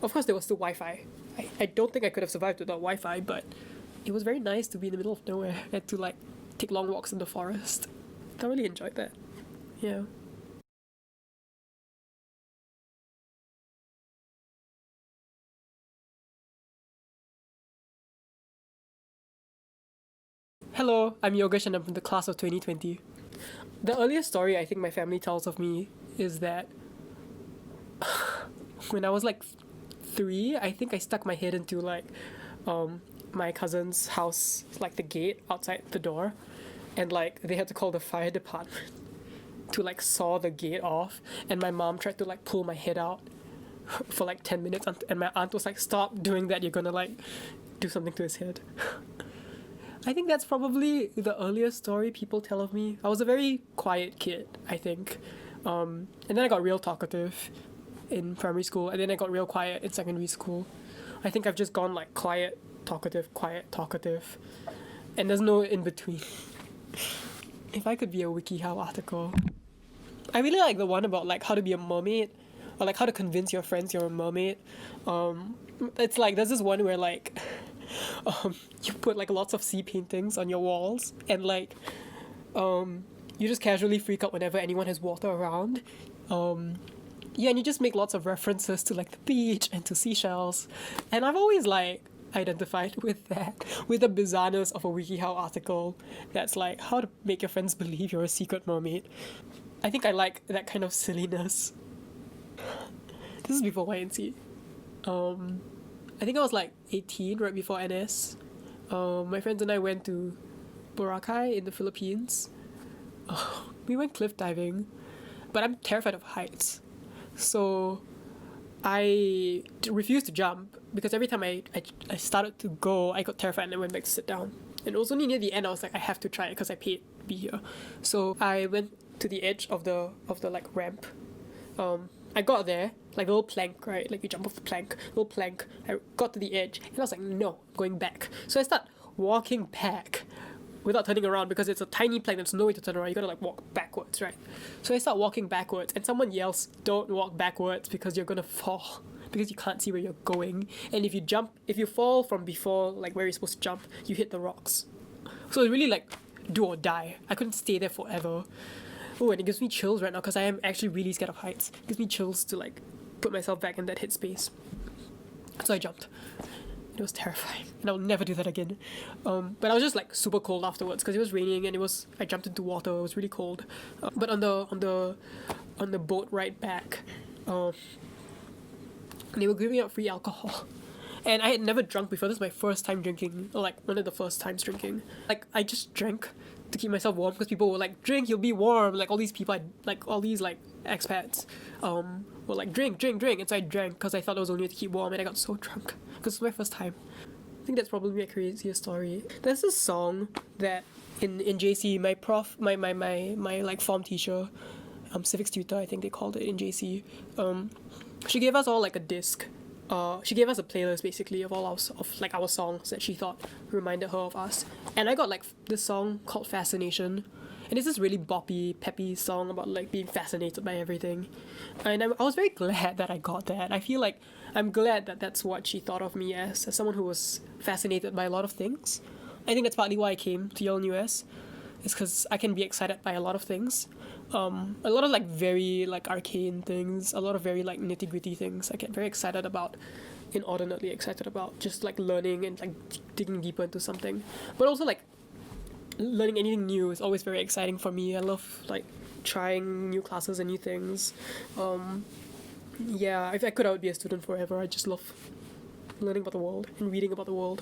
Of course, there was still Wi-Fi. I don't think I could have survived without Wi-Fi, but it was very nice to be in the middle of nowhere and to like take long walks in the forest. I really enjoyed that. Yeah. Hello, I'm Yogesh and I'm from the class of 2020. The earliest story I think my family tells of me is that when I was like 3, I think I stuck my head into like my cousin's house, like the gate outside the door, and like they had to call the fire department to like saw the gate off, and my mom tried to like pull my head out for like 10 minutes, and my aunt was like, "Stop doing that, you're gonna like do something to his head." I think that's probably the earliest story people tell of me. I was a very quiet kid, I think. And then I got real talkative in primary school, and then I got real quiet in secondary school. I think I've just gone like quiet, talkative, and there's no in between. If I could be a WikiHow article, I really like the one about like how to be a mermaid, or like how to convince your friends you're a mermaid. It's like there's this one where like you put like lots of sea paintings on your walls, and like you just casually freak out whenever anyone has water around. Yeah, and you just make lots of references to like the beach and to seashells, and I've always like identified with that, with the bizarreness of a WikiHow article that's like how to make your friends believe you're a secret mermaid. I think I like that kind of silliness. This is before YNC. I think I was like 18 right before NS. My friends and I went to Boracay in the Philippines. We went cliff diving, but I'm terrified of heights. So I refused to jump because every time I started to go, I got terrified and I went back to sit down. And it was only near the end I was like, I have to try it because I paid to be here. So I went to the edge of the like ramp. I got there, like a little plank, right? Like you jump off the plank, little plank. I got to the edge, and I was like, no, I'm going back. So I start walking back without turning around because it's a tiny plank. There's no way to turn around. You gotta like walk backwards, right? So I start walking backwards, and someone yells, "Don't walk backwards because you're gonna fall because you can't see where you're going. And if you fall from before like where you're supposed to jump, you hit the rocks." So it's really like do or die. I couldn't stay there forever. Oh, and it gives me chills right now because I am actually really scared of heights. It gives me chills to like put myself back in that headspace. So I jumped. It was terrifying, and I'll never do that again. But I was just like super cold afterwards because it was raining and I jumped into water. It was really cold. But on the boat ride back, they were giving out free alcohol. And I had never drunk before. This is my first time drinking, or like one of the first times drinking. Like I just drank to keep myself warm because people were like, "Drink, you'll be warm." Like all these people, like all these like expats, were like, "Drink." And so I drank because I thought it was only to keep warm, and I got so drunk because it was my first time. I think that's probably my craziest story. There's this song that in JC, my like form teacher, civics tutor, I think they called it in JC. She gave us all like a disc. She gave us a playlist basically of all our songs that she thought reminded her of us. And I got like this song called Fascination. And it's this really boppy, peppy song about like being fascinated by everything. And I was very glad that I got that. I feel like I'm glad that that's what she thought of me as someone who was fascinated by a lot of things. I think that's partly why I came to Yale-NUS. It's because I can be excited by a lot of things. A lot of like very like arcane things, a lot of very like nitty gritty things I get very excited about, inordinately excited about, just like learning and like digging deeper into something. But also like learning anything new is always very exciting for me. I love like trying new classes and new things. Yeah, if I could, I would be a student forever. I just love learning about the world and reading about the world.